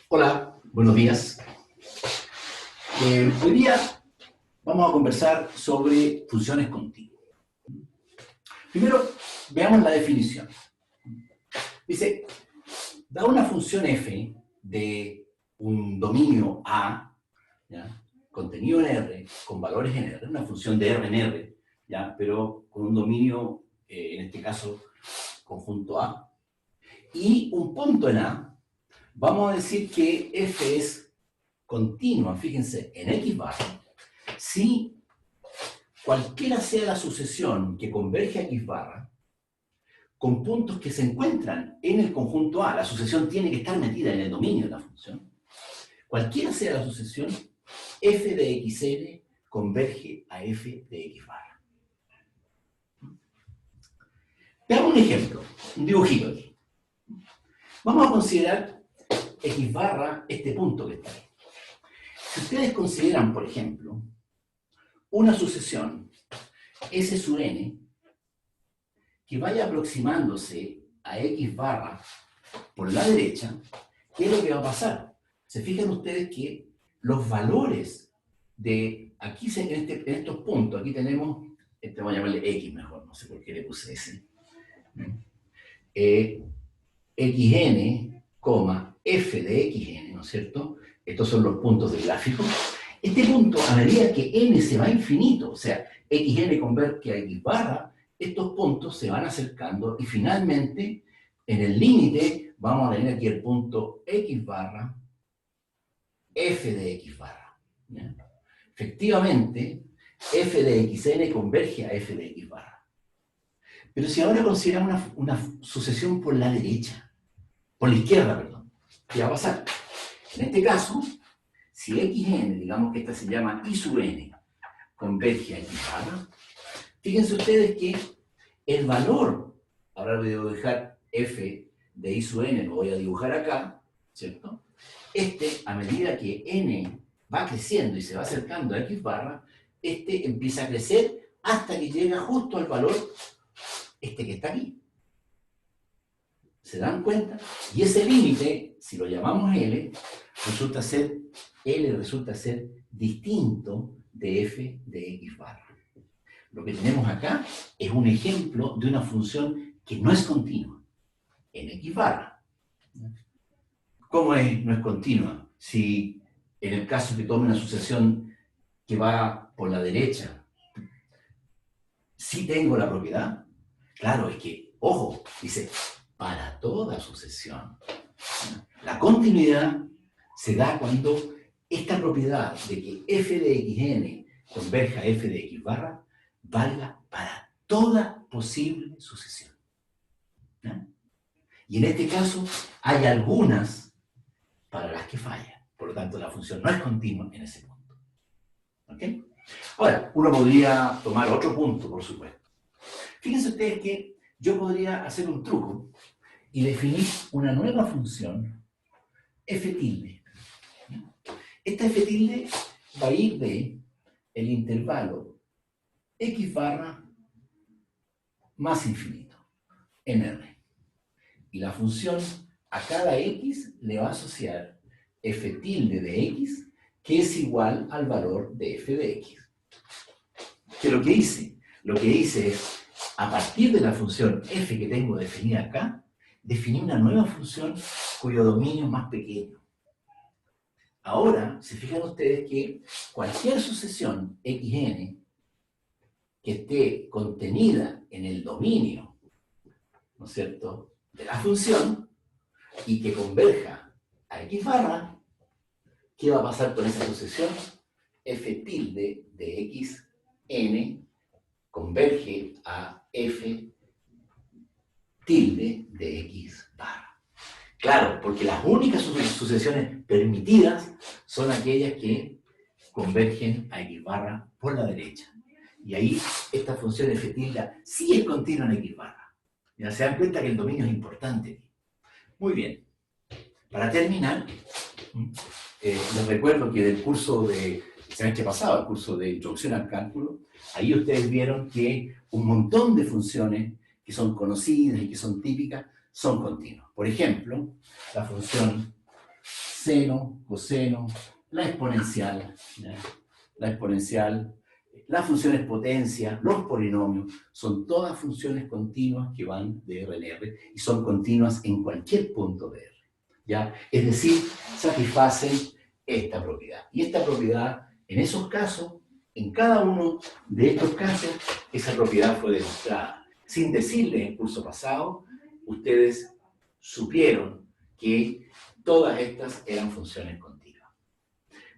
Hola, buenos días. Hoy día vamos a conversar sobre funciones continuas. Primero, veamos la definición. Dice, da una función f de un dominio A, ¿ya? Contenido en R, con valores en R, una función de R en R, ¿ya? Pero con un dominio, en este caso, conjunto A, y un punto en A. Vamos a decir que f es continua, fíjense, en X barra, si cualquiera sea la sucesión que converge a X barra, con puntos que se encuentran en el conjunto A, la sucesión tiene que estar metida en el dominio de la función, cualquiera sea la sucesión, f de xn converge a f de X barra. Veamos un ejemplo, un dibujito aquí. Vamos a considerar X barra, este punto que está ahí. Si ustedes consideran, por ejemplo, una sucesión S sub n que vaya aproximándose a X barra por la derecha, ¿qué es lo que va a pasar? Se fijan ustedes que los valores de aquí en estos puntos, aquí tenemos, vamos a llamarle X mejor, no sé por qué le puse ese, xn, f de xn, ¿no es cierto? Estos son los puntos del gráfico. Este punto, a medida que n se va a infinito, o sea, xn converge a X barra, estos puntos se van acercando y finalmente, en el límite, vamos a tener aquí el punto X barra, f de X barra. ¿Ya? Efectivamente, f de xn converge a f de X barra. Pero si ahora consideramos una sucesión por la derecha, por la izquierda, perdón, ¿qué va a pasar? En este caso, si xn, digamos que esta se llama I sub n, converge a X barra, fíjense ustedes que el valor, ahora voy a dibujar f de I sub n, lo voy a dibujar acá, ¿cierto? A medida que n va creciendo y se va acercando a X barra, empieza a crecer hasta que llega justo al valor, que está aquí. ¿Se dan cuenta? Y ese límite, si lo llamamos L resulta ser distinto de f de X barra. Lo que tenemos acá es un ejemplo de una función que no es continua, en X barra. ¿Cómo no es continua? Si en el caso que tome una sucesión que va por la derecha, ¿sí tengo la propiedad? Claro, es que, ojo, dice, para toda sucesión. La continuidad se da cuando esta propiedad de que f de xn converja a f de X barra valga para toda posible sucesión. ¿No? Y en este caso hay algunas para las que falla. Por lo tanto, la función no es continua en ese punto. ¿Ok? Ahora, uno podría tomar otro punto, por supuesto. Fíjense ustedes que yo podría hacer un truco y definir una nueva función f tilde. Esta f tilde va a ir de el intervalo X barra más infinito en R. Y la función a cada X le va a asociar f tilde de X, que es igual al valor de f de X. ¿Qué es lo que hice? Lo que hice es, a partir de la función f que tengo definida acá, definí una nueva función cuyo dominio es más pequeño. Ahora, se fijan ustedes que cualquier sucesión xn que esté contenida en el dominio, ¿no es cierto?, de la función y que converja a X barra, ¿qué va a pasar con esa sucesión? F tilde de xn converge a f tilde de X barra. Claro, porque las únicas sucesiones permitidas son aquellas que convergen a X barra por la derecha. Y ahí esta función f tilde sí es continua en X barra. Ya se dan cuenta que el dominio es importante. Muy bien. Para terminar, les recuerdo que del curso del semestre pasado, el curso de Introducción al Cálculo, ahí ustedes vieron que un montón de funciones que son conocidas y que son típicas son continuas. Por ejemplo, la función seno, coseno, la exponencial, ¿ya? La exponencial, las funciones potencia, los polinomios, son todas funciones continuas que van de R en R y son continuas en cualquier punto de R, ¿ya? Es decir, satisfacen esta propiedad. Y esta propiedad, en esos casos, en cada uno de estos casos, esa propiedad fue demostrada. Sin decirle en el curso pasado, ustedes supieron que todas estas eran funciones continuas.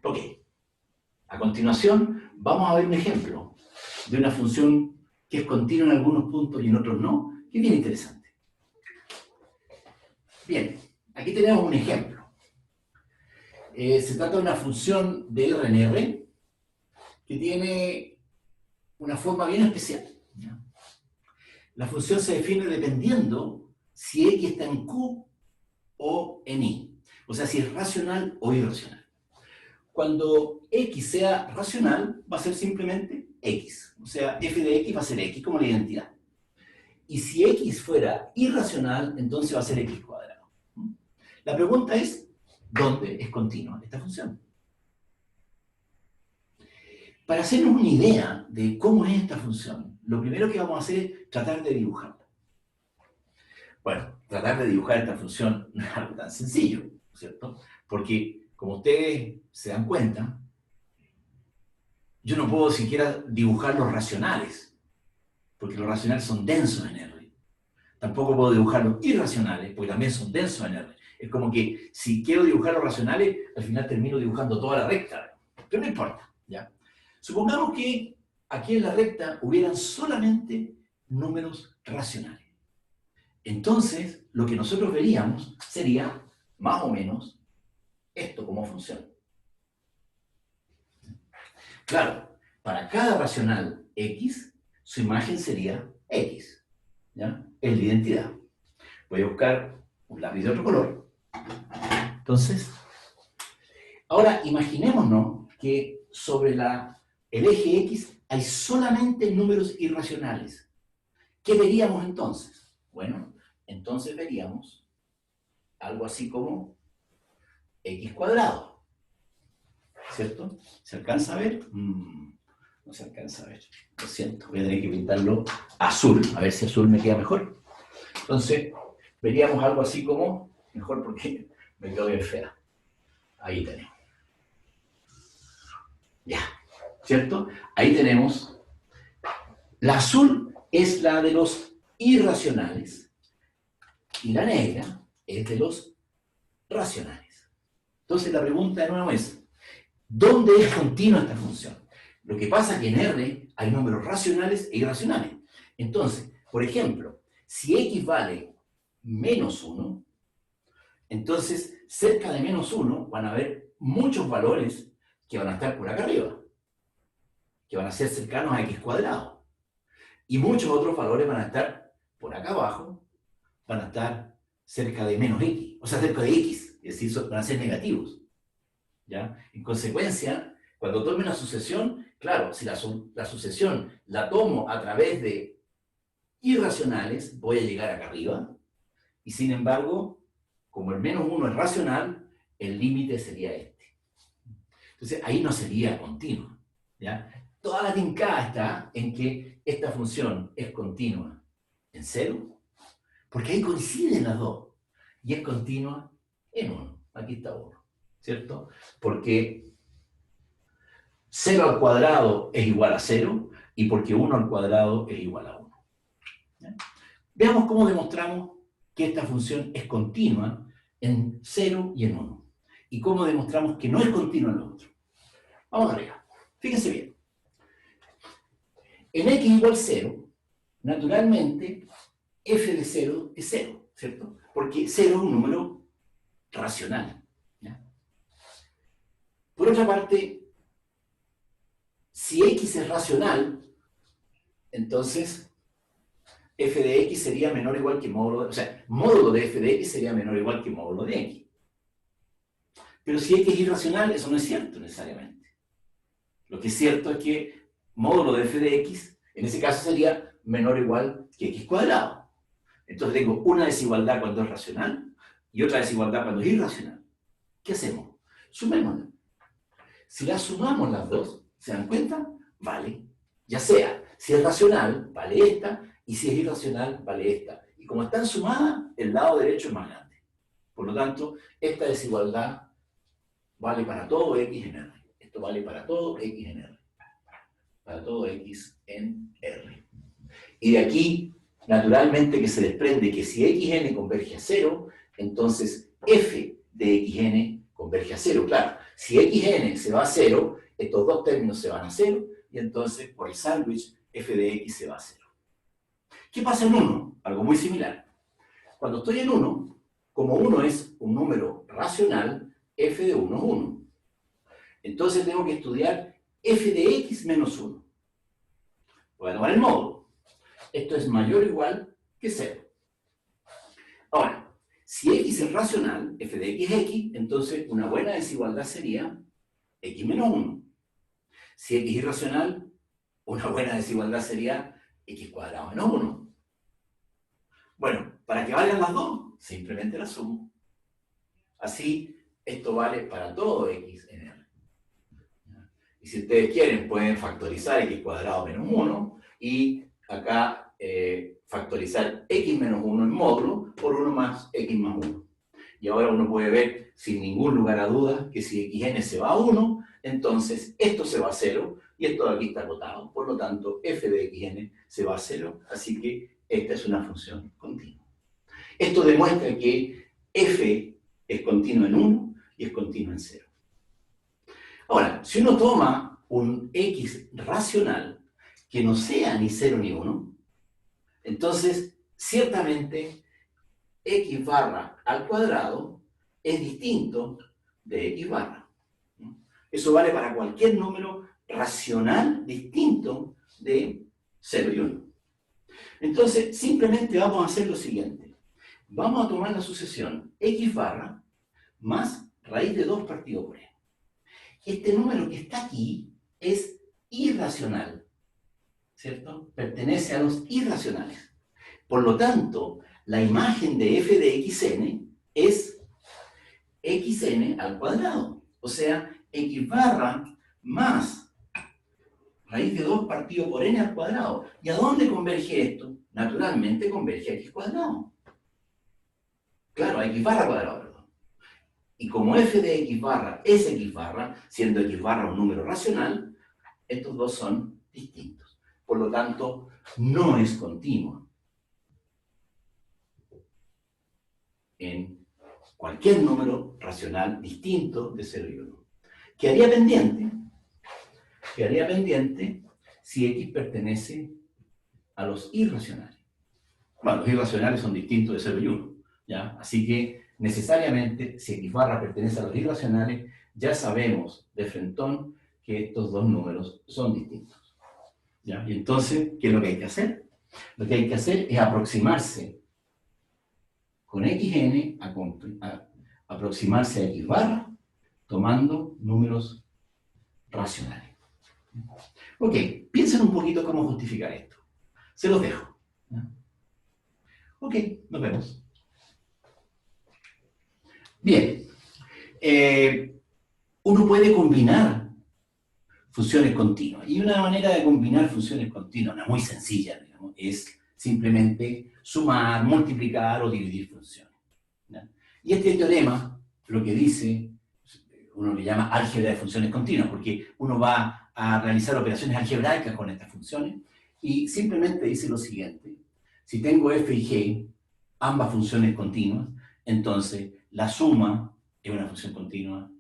Ok. A continuación, vamos a ver un ejemplo de una función que es continua en algunos puntos y en otros no, que es bien interesante. Bien, aquí tenemos un ejemplo. Se trata de una función de R en R que tiene una forma bien especial, ¿ya? La función se define dependiendo si X está en Q o en Y. O sea, si es racional o irracional. Cuando X sea racional, va a ser simplemente X. O sea, f de X va a ser X como la identidad. Y si X fuera irracional, entonces va a ser X cuadrado. La pregunta es, ¿dónde es continua esta función? Para hacernos una idea de cómo es esta función, lo primero que vamos a hacer es tratar de dibujarla. Bueno, tratar de dibujar esta función no es algo tan sencillo, ¿cierto? Porque, como ustedes se dan cuenta, yo no puedo siquiera dibujar los racionales, porque los racionales son densos en R. Tampoco puedo dibujar los irracionales, porque también son densos en R. Es como que si quiero dibujar los racionales, al final termino dibujando toda la recta. Pero no importa, ¿ya? Supongamos que aquí en la recta hubieran solamente números racionales. Entonces, lo que nosotros veríamos sería, más o menos, esto como funciona. Claro, para cada racional X, su imagen sería X, ¿ya? Es la identidad. Voy a buscar un lápiz de otro color. Entonces, ahora imaginémonos que sobre el eje X hay solamente números irracionales. ¿Qué veríamos entonces? Bueno, entonces veríamos algo así como X cuadrado. ¿Cierto? ¿Se alcanza a ver? No se alcanza a ver. Lo siento, voy a tener que pintarlo azul. A ver si azul me queda mejor. Entonces, veríamos algo así como, mejor porque me quedó bien fea. Ahí tenemos. Ya, ¿cierto? Ahí tenemos. La azul es la de los irracionales y la negra es de los racionales. Entonces la pregunta de nuevo es, ¿dónde es continua esta función? Lo que pasa es que en R hay números racionales e irracionales. Entonces, por ejemplo, si X vale menos 1, entonces cerca de menos 1 van a haber muchos valores que van a estar por acá arriba, que van a ser cercanos a X cuadrado. Y muchos otros valores van a estar por acá abajo, van a estar cerca de menos X, o sea, cerca de X, es decir, van a ser negativos, ¿ya? En consecuencia, cuando tome una sucesión, claro, si la sucesión la tomo a través de irracionales, voy a llegar acá arriba, y sin embargo, como el menos 1 es racional, el límite sería este. Entonces, ahí no sería continua, ¿ya? Toda la tincada está en que esta función es continua en 0, porque ahí coinciden las dos, y es continua en 1. Aquí está 1, ¿cierto? Porque 0 al cuadrado es igual a 0, y porque 1 al cuadrado es igual a 1. ¿Ya? Veamos cómo demostramos que esta función es continua en 0 y en 1. Y cómo demostramos que no es continua en los otros. Vamos arriba. Fíjense bien. En x igual 0, naturalmente, f de 0 es 0, ¿cierto? Porque 0 es un número racional, ¿ya? Por otra parte, si x es racional, entonces f de x sería menor o igual que módulo de... O sea, módulo de f de x sería menor o igual que módulo de x. Pero si x es irracional, eso no es cierto necesariamente. Lo que es cierto es que módulo de f de x, en ese caso sería menor o igual que x cuadrado. Entonces tengo una desigualdad cuando es racional y otra desigualdad cuando es irracional. ¿qué hacemos? Sumémoslas. Si las sumamos las dos, ¿se dan cuenta? Vale. Ya sea, si es racional, vale esta, y si es irracional, vale esta. Y como están sumadas, el lado derecho es más grande. Por lo tanto, esta desigualdad vale para todo x en R. Esto vale para todo x en R. Para todo x en R. Y de aquí, naturalmente, que se desprende que si xn converge a 0, entonces f de xn converge a 0. Claro, si xn se va a 0, estos dos términos se van a 0, y entonces, por el sándwich, f de x se va a 0. ¿Qué pasa en 1? Algo muy similar. Cuando estoy en 1, como 1 es un número racional, f de 1 es 1. Entonces tengo que estudiar f de x menos 1. Voy a tomar el módulo. Esto es mayor o igual que 0. Ahora, si x es racional, f de x es x, entonces una buena desigualdad sería x menos 1. Si x es irracional, una buena desigualdad sería x cuadrado menos 1. Bueno, para que valgan las dos, simplemente las sumo. Así, esto vale para todo x en R. Y si ustedes quieren, pueden factorizar x cuadrado menos 1 y acá factorizar x menos 1 en módulo por 1 más x más 1. Y ahora uno puede ver, sin ningún lugar a dudas, que si xn se va a 1, entonces esto se va a 0 y esto de aquí está agotado. Por lo tanto, f de xn se va a 0. Así que esta es una función continua. Esto demuestra que f es continua en 1 y es continua en 0. Ahora, si uno toma un x racional que no sea ni 0 ni 1, entonces, ciertamente, x barra al cuadrado es distinto de x barra. Eso vale para cualquier número racional distinto de 0 y 1. Entonces, simplemente vamos a hacer lo siguiente. Vamos a tomar la sucesión x barra más raíz de 2 partido por e. Este número que está aquí es irracional, ¿cierto? Pertenece a los irracionales. Por lo tanto, la imagen de f de xn es xn al cuadrado. O sea, x barra más raíz de 2 partido por n al cuadrado. ¿Y a dónde converge esto? Naturalmente converge a x cuadrado. Claro, a x barra cuadrado, perdón. Y como f de x barra es x barra, siendo x barra un número racional, estos dos son distintos. Por lo tanto, no es continua en cualquier número racional distinto de 0 y 1. Quedaría pendiente si x pertenece a los irracionales. Bueno, los irracionales son distintos de 0 y 1, ¿ya? Así que, necesariamente, si x barra pertenece a los irracionales, ya sabemos de frentón que estos dos números son distintos, ¿ya? Y entonces, ¿qué es lo que hay que hacer? Lo que hay que hacer es aproximarse con xn, aproximarse a x barra, tomando números racionales. Ok, piensen un poquito cómo justificar esto. Se los dejo, ¿ya? Ok, nos vemos. Bien, uno puede combinar funciones continuas. Y una manera de combinar funciones continuas, una muy sencilla, digamos, es simplemente sumar, multiplicar o dividir funciones, ¿ya? Y este teorema lo que dice, uno le llama álgebra de funciones continuas, porque uno va a realizar operaciones algebraicas con estas funciones, y simplemente dice lo siguiente: si tengo f y g, ambas funciones continuas, entonces la suma es una función continua,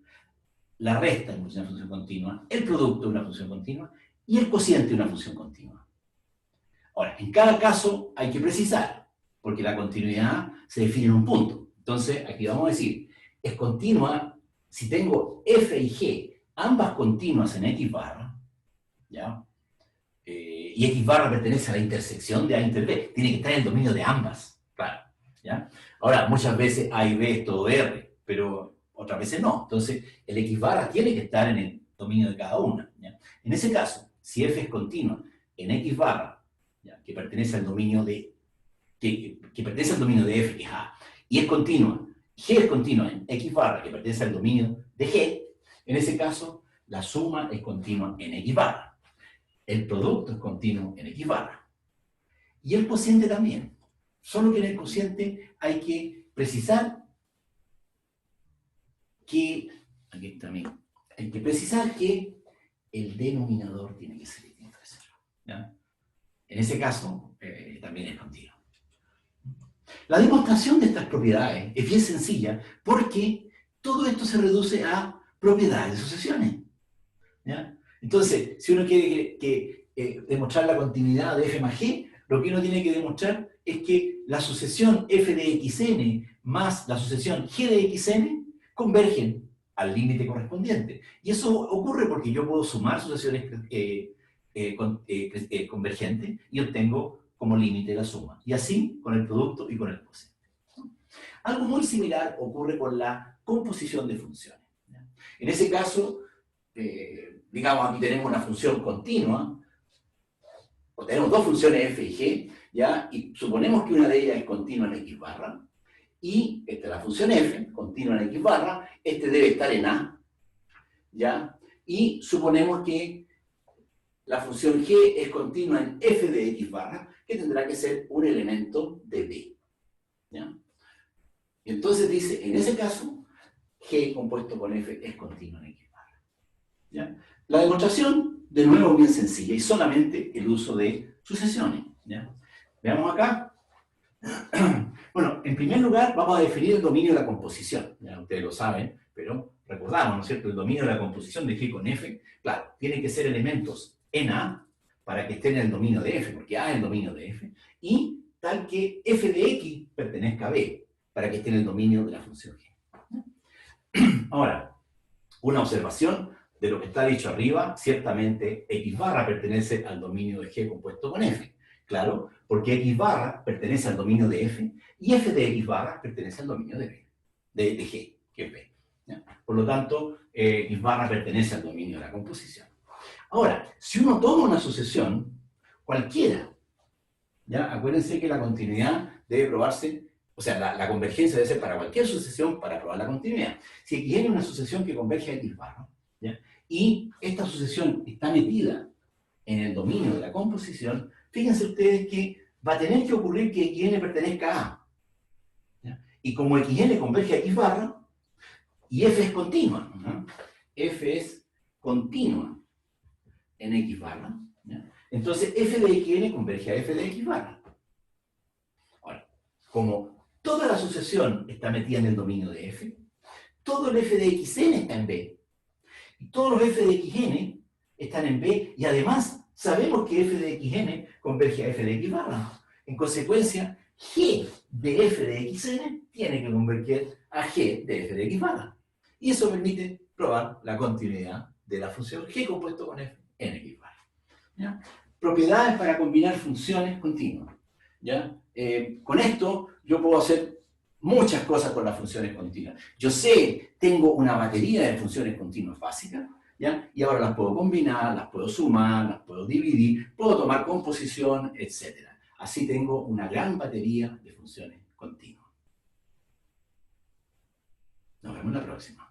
la resta es una función continua, el producto es una función continua, y el cociente es una función continua. Ahora, en cada caso hay que precisar, porque la continuidad se define en un punto. Entonces, aquí vamos a decir, es continua si tengo f y g, ambas continuas en x barra, ¿ya? Y x barra pertenece a la intersección de a inter b, tiene que estar en el dominio de ambas, claro, ¿ya? Ahora, muchas veces a y b es todo r, pero otras veces no. Entonces, el x barra tiene que estar en el dominio de cada una, ¿ya? En ese caso, si f es continua en x barra, ¿ya?, que pertenece al dominio de que pertenece al dominio de f, que es a, y es continua G es continua en X barra, que pertenece al dominio de G, en ese caso, la suma es continua en X barra. El producto es continuo en X barra. Y el cociente también. Solo que en el cociente hay que precisar que, aquí está mi, hay que precisar que el denominador tiene que ser distinto de cero, ¿ya? En ese caso, también es continuo. La demostración de estas propiedades es bien sencilla porque todo esto se reduce a propiedades de sucesiones, ¿ya? Entonces, si uno quiere demostrar la continuidad de f más g, lo que uno tiene que demostrar es que la sucesión f de xn más la sucesión g de xn convergen al límite correspondiente. Y eso ocurre porque yo puedo sumar sucesiones convergentes y obtengo como límite la suma. Y así con el producto y con el cociente. Algo muy similar ocurre con la composición de funciones, ¿ya? En ese caso, digamos, aquí tenemos una función continua, o tenemos dos funciones f y g, ¿ya? Y suponemos que una de ellas es continua en x barra, y esta es la función f, continua en x barra, este debe estar en a, ¿ya? Y suponemos que la función g es continua en f de x barra, que tendrá que ser un elemento de b, ¿ya? Y entonces dice, en ese caso, g compuesto con f es continuo en x barra, ¿ya? La demostración, de nuevo, es bien sencilla, y solamente el uso de sucesiones, ¿ya? Veamos acá. Bueno, en primer lugar, vamos a definir el dominio de la composición. Ya ustedes lo saben, pero recordamos, ¿no es cierto? El dominio de la composición de G con F, claro, tiene que ser elementos en A para que estén en el dominio de F, porque A es el dominio de F, y tal que F de X pertenezca a B, para que esté en el dominio de la función G. Ahora, una observación de lo que está dicho arriba, ciertamente X barra pertenece al dominio de G compuesto con F. Claro, porque X barra pertenece al dominio de F, y F de X barra pertenece al dominio de B, de G, que es B, ¿ya? Por lo tanto, X barra pertenece al dominio de la composición. Ahora, si uno toma una sucesión, cualquiera, ¿ya? Acuérdense que la continuidad debe probarse, o sea, la convergencia debe ser para cualquier sucesión para probar la continuidad. Si X es una sucesión que converge a X barra, ¿ya? Y esta sucesión está metida en el dominio de la composición, fíjense ustedes que va a tener que ocurrir que xn pertenezca a A, ¿ya? Y como xn converge a X barra, y f es continua, ¿no? F es continua en X barra, ¿ya? Entonces f de xn converge a f de X barra. Ahora, como toda la sucesión está metida en el dominio de f, todo el f de xn está en B, y todos los f de xn están en B, y además sabemos que f de xn converge a f de X barra. En consecuencia, g de f de xn tiene que converger a g de f de X barra. Y eso permite probar la continuidad de la función g compuesto con f en X barra, ¿ya? Propiedades para combinar funciones continuas, ¿ya? Con esto yo puedo hacer muchas cosas con las funciones continuas. Yo sé, tengo una batería de funciones continuas básicas, ¿ya? Y ahora las puedo combinar, las puedo sumar, las puedo dividir, puedo tomar composición, etc. Así tengo una gran batería de funciones continuas. Nos vemos la próxima.